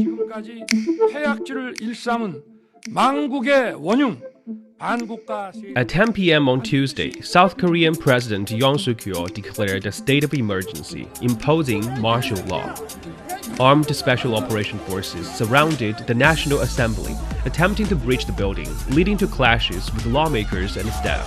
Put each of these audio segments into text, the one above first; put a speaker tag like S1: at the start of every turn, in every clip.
S1: 지금까지 태약지를 일삼은 망국의 원흉 반국가.
S2: At 10 p.m. on Tuesday, South Korean President Yoon Suk-yeol declared a state of emergency, imposing martial law. Armed Special Operation Forces surrounded the National Assembly, attempting to breach the building, leading to clashes with lawmakers and staff.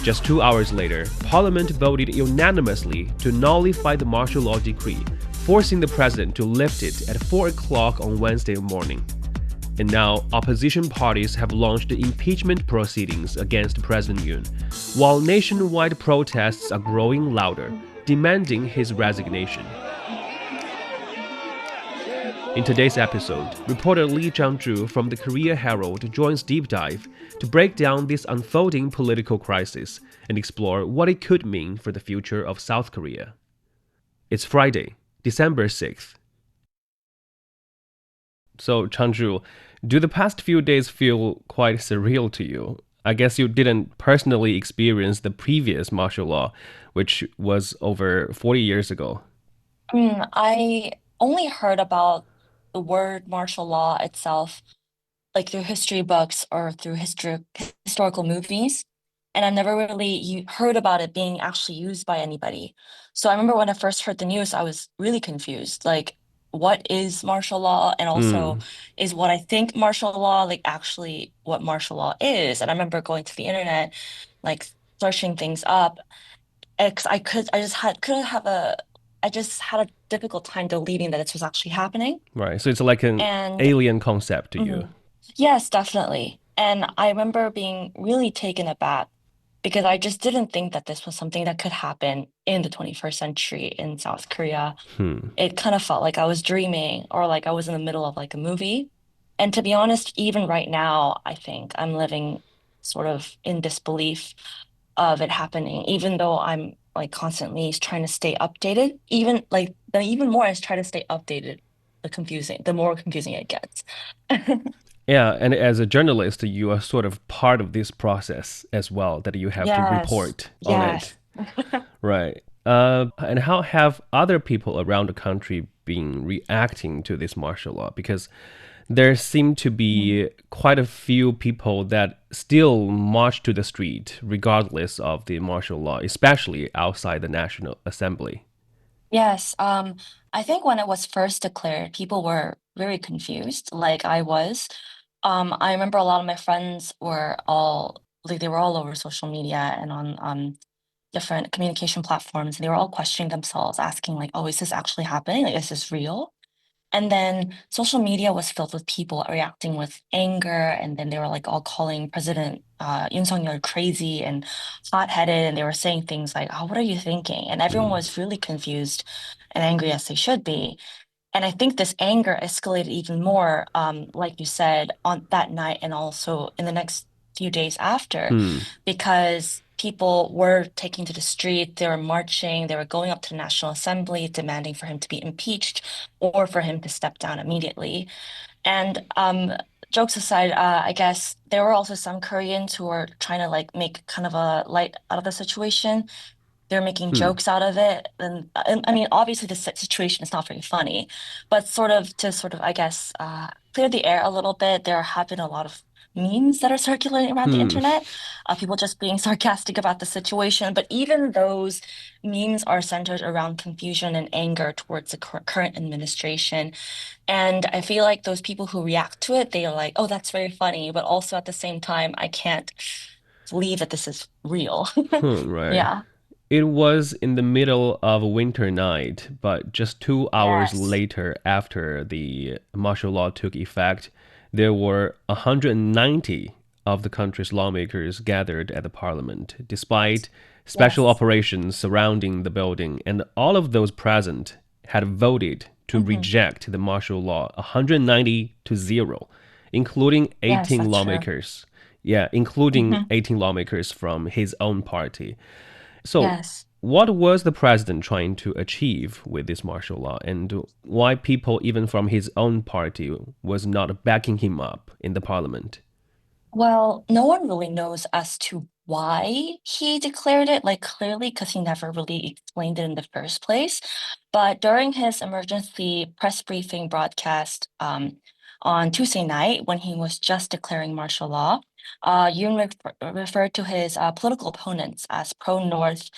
S2: Just 2 hours later, Parliament voted unanimously to nullify the martial law decree, forcing the president to lift it at 4 o'clock on Wednesday morning. And now, opposition parties have launched impeachment proceedings against President Yoon, while nationwide protests are growing louder, demanding his resignation. In today's episode, reporter Lee Jungjoo from the Korea Herald joins Deep Dive to break down this unfolding political crisis and explore what it could mean for the future of South Korea. It's Friday, December 6th. So, Jungjoo, do the past few days feel quite surreal to you? I guess you didn't personally experience the previous martial law, which was over 40 years ago.
S3: I only heard about the word martial law itself, like through history books or through historical movies. And I've never really heard about it being actually used by anybody. So I remember when I first heard the news, I was really confused. Like, what is martial law? And also, is what I think martial law, like actually what martial law is? And I remember going to the internet, like searching things up. Because I just had a difficult time believing that this was actually happening.
S2: Right, so it's like an
S3: And
S2: alien concept to you.
S3: yes, definitely. And I remember being really taken aback because I just didn't think that this was something that could happen in the 21st century in South Korea. It kind of felt like I was dreaming or like I was in the middle of like a movie. And to be honest, even right now, I think I'm living sort of in disbelief of it happening, even though I'm like constantly trying to stay updated. Even more is try to stay updated, the more confusing it gets.
S2: Yeah, and as a journalist, you are sort of part of this process as well, that you have to
S3: Yes,
S2: report on it.
S3: yes.
S2: Right. And how have other people around the country been reacting to this martial law? Because there seem to be quite a few people that still march to the street regardless of the martial law, especially outside the National Assembly.
S3: Yes, I think when it was first declared, people were very confused, like I was. I remember a lot of my friends were all like they were all over social media and on different communication platforms, and they were all questioning themselves, asking like, "Oh, is this actually happening? Like, is this real?" And then social media was filled with people reacting with anger, and then they were like all calling President Yoon Suk-yeol crazy and hot-headed, and they were saying things like, "Oh, what are you thinking?" And everyone was really confused and angry as they should be. And I think this anger escalated even more, like you said, on that night and also in the next few days after, because people were taking to the street, they were marching, they were going up to the National Assembly demanding for him to be impeached or for him to step down immediately. And jokes aside, I guess there were also some Koreans who were trying to like make kind of a light out of the situation. They're making jokes out of it. And I mean, obviously, the situation is not very funny, but I guess, clear the air a little bit, there have been a lot of memes that are circulating around the internet, people just being sarcastic about the situation. But even those memes are centered around confusion and anger towards the current administration. And I feel like those people who react to it, they are like, oh, that's very funny. But also at the same time, I can't believe that this is real.
S2: Right.
S3: Yeah.
S2: It was in the middle of a winter night, but just 2 hours
S3: Yes.
S2: later, after the martial law took effect, there were 190 of the country's lawmakers gathered at the parliament, despite special
S3: Yes.
S2: operations surrounding the building, and all of those present had voted to
S3: Hmm.
S2: reject the martial law 190 to 0, including
S3: Yes,
S2: 18
S3: that's true.
S2: lawmakers. Yeah, including
S3: Hmm.
S2: 18 lawmakers from his own party. So,
S3: Yes.
S2: what was the president trying to achieve with this martial law, and why people, even from his own party, was not backing him up in the parliament?
S3: Well, no one really knows as to why he declared it, like clearly, because he never really explained it in the first place. But during his emergency press briefing broadcast on Tuesday night, when he was just declaring martial law, referred to his political opponents as pro-North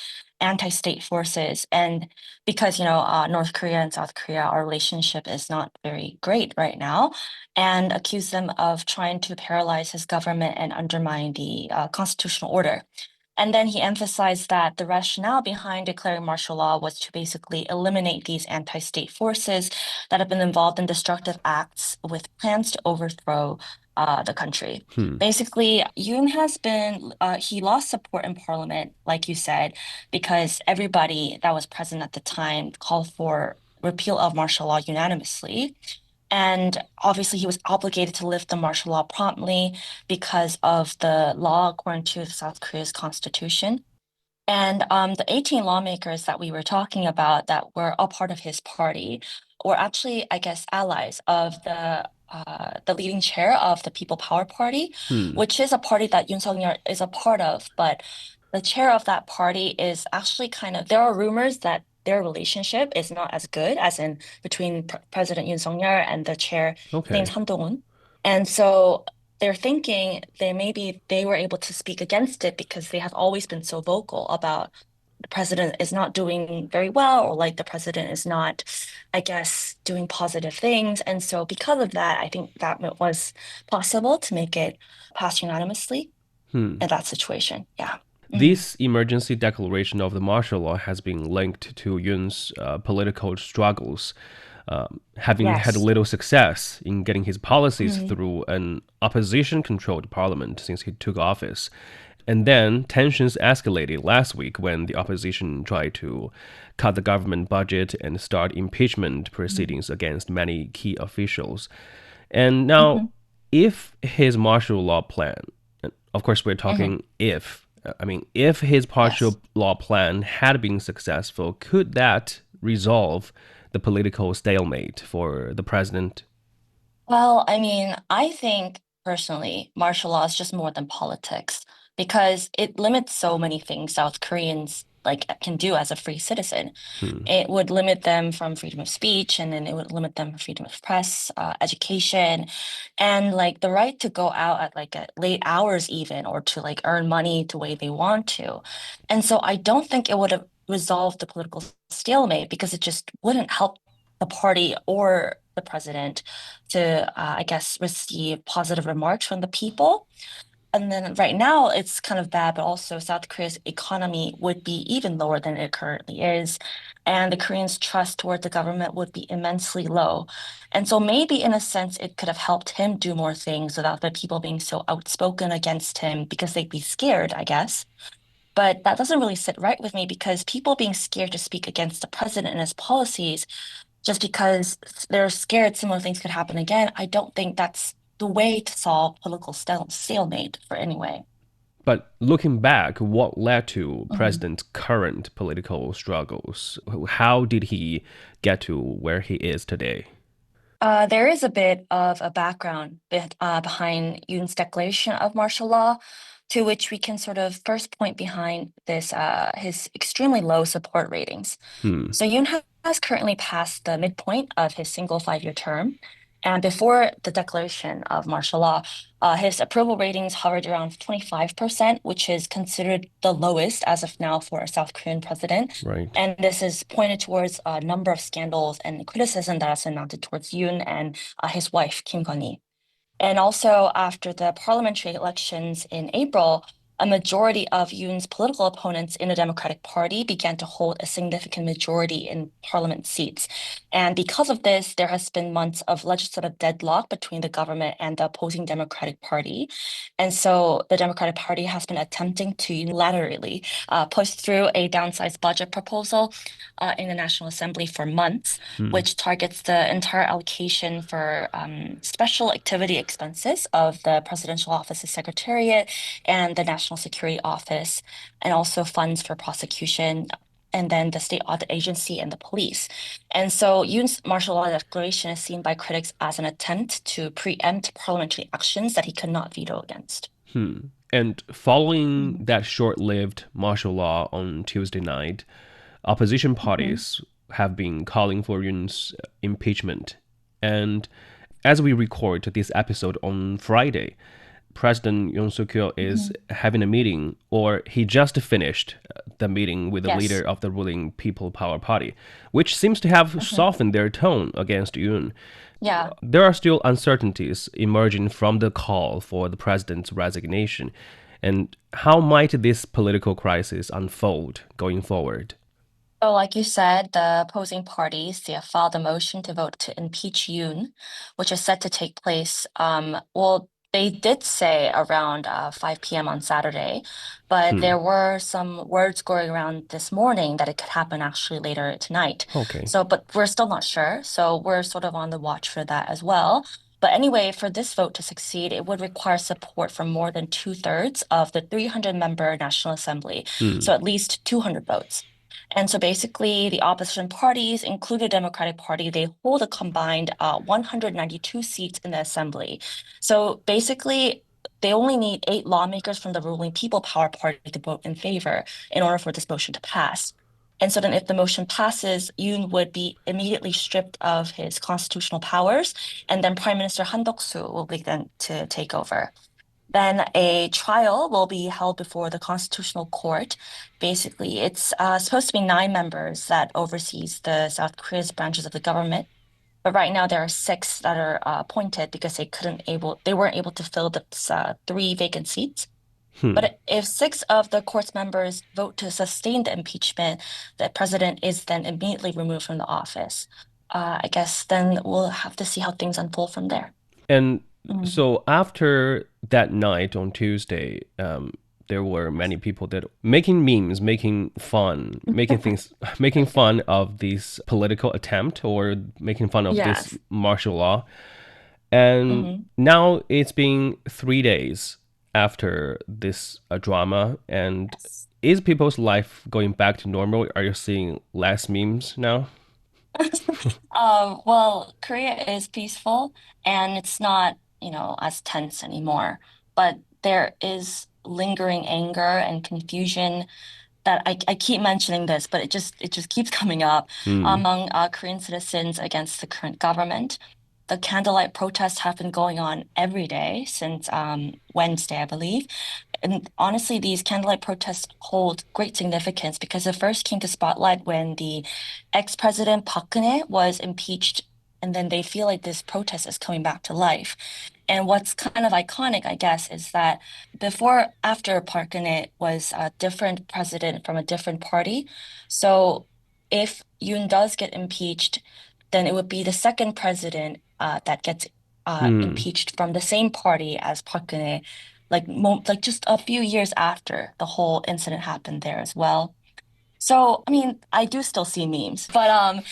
S3: anti-state forces. And because, North Korea and South Korea, our relationship is not very great right now, and accused them of trying to paralyze his government and undermine the constitutional order. And then he emphasized that the rationale behind declaring martial law was to basically eliminate these anti-state forces that have been involved in destructive acts with plans to overthrow the country.
S2: Hmm.
S3: Basically, he lost support in parliament, like you said, because everybody that was present at the time called for repeal of martial law unanimously. And obviously, he was obligated to lift the martial law promptly because of the law according to South Korea's constitution. And the 18 lawmakers that we were talking about that were a part of his party were actually, I guess, allies of the leading chair of the People Power Party,
S2: Hmm.
S3: which is a party that Yoon Suk-yeol is a part of. But the chair of that party is actually there are rumors that their relationship is not as good as in between President Yoon Suk-yeol and the chair, his name's
S2: Okay.
S3: Han Dong-un. And so they're thinking they were able to speak against it because they have always been so vocal about the president is not doing very well, or like the president is not, I guess, doing positive things. And so because of that, I think that it was possible to make it pass unanimously
S2: Hmm.
S3: in that situation. Yeah. Mhm.
S2: This emergency declaration of the martial law has been linked to Yoon's political struggles, having had
S3: Yes.
S2: little success in getting his policies
S3: Mhm.
S2: through an opposition controlled parliament since he took office. And then tensions escalated last week when the opposition tried to cut the government budget and start impeachment
S3: Mhm.
S2: proceedings against many key officials. And now,
S3: Mhm.
S2: if his martial law plan, and of course, we're
S3: Mhm.
S2: talking if, I mean, if his
S3: Yes.
S2: martial law plan had been successful, could that resolve the political stalemate for the president?
S3: Well, I mean, I think personally, martial law is just more than politics because it limits so many things South Koreans can do as a free citizen.
S2: Hmm,
S3: It would limit them from freedom of speech, and then it would limit them from freedom of press, education, and like the right to go out at late hours even, or to like earn money the way they want to. And so I don't think it would have resolved the political stalemate because it just wouldn't help the party or the president to, I guess, receive positive remarks from the people. And then right now it's kind of bad, but also South Korea's economy would be even lower than it currently is. And the Koreans' trust toward the government would be immensely low. And so maybe in a sense, it could have helped him do more things without the people being so outspoken against him because they'd be scared, I guess. But that doesn't really sit right with me because people being scared to speak against the president and his policies just because they're scared similar things could happen again, I don't think that's the way to solve political stalemate for anyway.
S2: But looking back, what led to
S3: Mhm.
S2: President's current political struggles? How did he get to where he is today?
S3: There is a bit of a background behind Yoon's declaration of martial law, to which we can sort of first point behind his extremely low support ratings.
S2: Hmm,
S3: So has currently passed the midpoint of his single 5-year term. And before the declaration of martial law, his approval ratings hovered around 25%, which is considered the lowest as of now for a South Korean president.
S2: right.
S3: And this is pointed towards a number of scandals and criticism that has been mounted towards Yoon and his wife, Kim Gun-hee. And also, after the parliamentary elections in April, a majority of Yoon's political opponents in the Democratic Party began to hold a significant majority in parliament seats. And because of this, there has been months of legislative deadlock between the government and the opposing Democratic Party. And so the Democratic Party has been attempting to unilaterally push through a downsized budget proposal in the National Assembly for months,
S2: Hmm.
S3: which targets the entire allocation for special activity expenses of the Presidential Office's Secretariat and the National Security Office, and also funds for prosecution, and then the State Audit Agency and the police. And so Yoon's martial law declaration is seen by critics as an attempt to preempt parliamentary actions that he could not veto against.
S2: Hmm. And following that short lived martial law on Tuesday night, opposition
S3: Mhm.
S2: parties have been calling for Yoon's impeachment. And as we record this episode on Friday, President Yoon Suk Yeol is
S3: Mhm.
S2: having a meeting, or he just finished the meeting with the leader
S3: Yes.
S2: of the ruling People Power Party, which seems to have
S3: Mhm.
S2: softened their tone against Yoon.
S3: Yeah.
S2: There are still uncertainties emerging from the call for the president's resignation. And how might this political crisis unfold going forward?
S3: So, like you said, the opposing parties, they have filed a motion to vote to impeach Yoon, which is set to take place. Well, they did say around 5 p.m. on Saturday, but
S2: Hmm.
S3: there were some words going around this morning that it could happen actually later tonight.
S2: Okay.
S3: So, but we're still not sure. So we're sort of on the watch for that as well. But anyway, for this vote to succeed, it would require support from more than two-thirds of the 300-member National Assembly,
S2: Hmm.
S3: so at least 200 votes. And so basically, the opposition parties, including the Democratic Party, they hold a combined 192 seats in the assembly. So basically, they only need 8 lawmakers from the ruling People Power Party to vote in favor in order for this motion to pass. And so then, if the motion passes, Yoon would be immediately stripped of his constitutional powers, and then Prime Minister Han Duck-soo will begin to take over. Then a trial will be held before the Constitutional Court. Basically, it's supposed to be 9 members that oversees the South Korea's branches of the government. But right now there are 6 that are appointed because they weren't able to fill the 3 vacant seats.
S2: Hmm.
S3: But if 6 of the court's members vote to sustain the impeachment, the president is then immediately removed from the office. I guess then we'll have to see how things unfold from there.
S2: And
S3: Mm.
S2: so after that night on Tuesday, there were many people that making memes, making fun, making things, making fun of this political attempt or making fun of this
S3: Yes.
S2: martial law. And
S3: Hmm.
S2: now it's been 3 days after this drama. And
S3: Yes.
S2: is people's life going back to normal? Are you seeing less memes now?
S3: Well, Korea is peaceful and it's not, as tense anymore. But there is lingering anger and confusion that I keep mentioning this, but it just keeps coming up
S2: Hmm.
S3: among Korean citizens against the current government. The candlelight protests have been going on every day since Wednesday, I believe. And honestly, these candlelight protests hold great significance because it first came to spotlight when the ex-president Park Geun-hye was impeached, and then they feel like this protest is coming back to life. And what's kind of iconic, I guess, is that after Park Geun-hye was a different president from a different party. So if Yoon does get impeached, then it would be the second president that gets
S2: Hmm.
S3: impeached from the same party as Park Geun-hye, like just a few years after the whole incident happened there as well. So, I mean, I do still see memes, but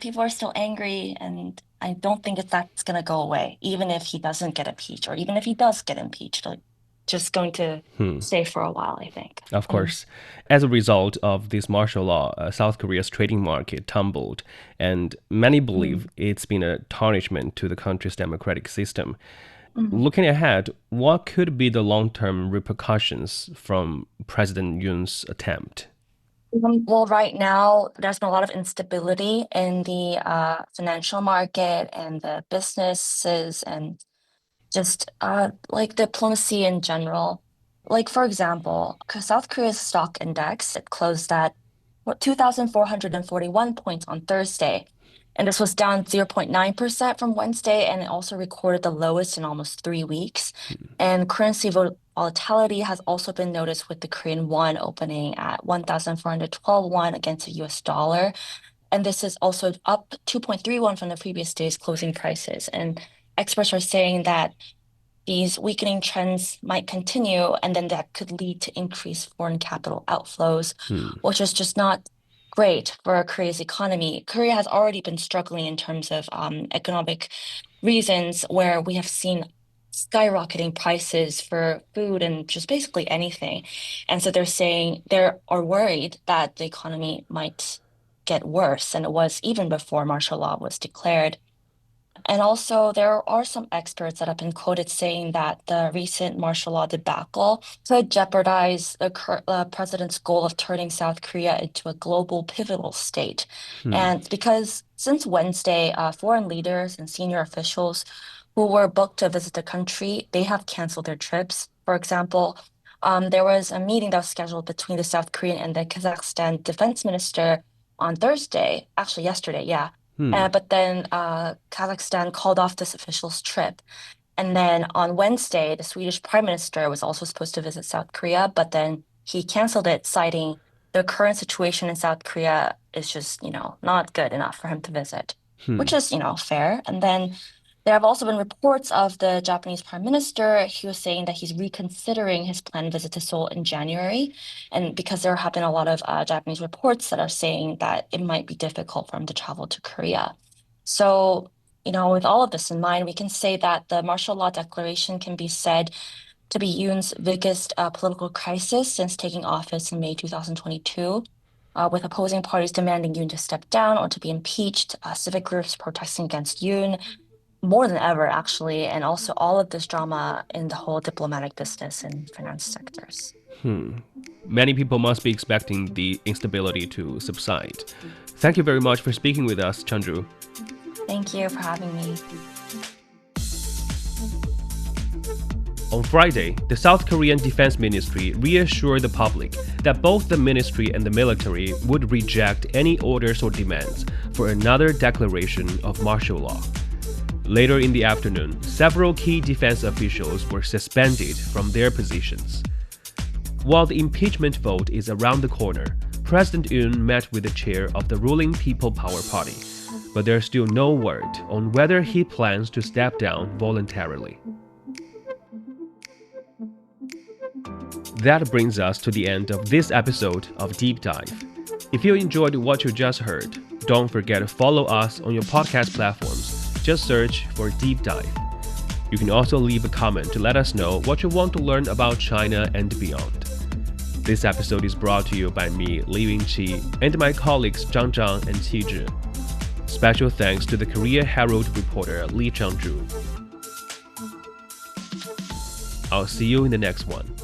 S3: people are still angry, and I don't think that's gonna go away, even if he doesn't get impeached, or even if he does get impeached, like just going to
S2: Hmm.
S3: stay for a while, I think.
S2: Of
S3: Mm.
S2: course. As a result of this martial law, South Korea's trading market tumbled, and many believe
S3: Mm.
S2: it's been a tarnishment to the country's democratic system.
S3: Mm.
S2: Looking ahead, what could be the long term repercussions from President Yoon's attempt?
S3: Well, right now, there's been a lot of instability in the financial market and the businesses and just like diplomacy in general. Like for example, South Korea's stock index, it closed at 2,441 points on Thursday. And this was down 0.9% from Wednesday, and it also recorded the lowest in almost 3 weeks. And currency volatility has also been noticed with the Korean won opening at 1,412 won against the US dollar. And this is also up 2.31 from the previous day's closing prices. And experts are saying that these weakening trends might continue, and then that could lead to increased foreign capital outflows,
S2: Hmm.
S3: which is just not great for Korea's economy. Korea has already been struggling in terms of economic reasons, where we have seen skyrocketing prices for food and just basically anything. And so they're saying they are worried that the economy might get worse than it was even before martial law was declared. And also, there are some experts that have been quoted saying that the recent martial law debacle could jeopardize the president's goal of turning South Korea into a global pivotal state. And because since Wednesday, foreign leaders and senior officials who were booked to visit the country, they have canceled their trips. For example, there was a meeting that was scheduled between the South Korean and the Kazakhstan defense minister on Thursday, actually yesterday, yeah. But then Kazakhstan called off this official's trip. And then on Wednesday, the Swedish prime minister was also supposed to visit South Korea, but then he canceled it, citing the current situation in South Korea is just, not good enough for him to visit, which is, fair. And then there have also been reports of the Japanese prime minister. He was saying that he's reconsidering his planned visit to Seoul in January. And because there have been a lot of Japanese reports that are saying that it might be difficult for him to travel to Korea. So, with all of this in mind, we can say that the martial law declaration can be said to be Yoon's biggest political crisis since taking office in May 2022. With opposing parties demanding Yoon to step down or to be impeached, civic groups protesting against Yoon, more than ever, actually, and also all of this drama in the whole diplomatic business and finance sectors.
S2: Many people must be expecting the instability to subside. Thank you very much for speaking with us, Jungjoo.
S3: Thank you for having me.
S2: On Friday, the South Korean Defense Ministry reassured the public that both the ministry and the military would reject any orders or demands for another declaration of martial law. Later in the afternoon, several key defense officials were suspended from their positions. While the impeachment vote is around the corner, President Yoon met with the chair of the ruling People Power Party, but there's still no word on whether he plans to step down voluntarily. That brings us to the end of this episode of Deep Dive. If you enjoyed what you just heard, don't forget to follow us on your podcast platforms. Just search for Deep Dive. You can also leave a comment to let us know what you want to learn about China and beyond. This episode is brought to you by me, Lee Jungjoo, and my colleagues Zhang Zhang and Qi. Special thanks to the Korea Herald reporter Lee Jungjoo. I'll see you in the next one.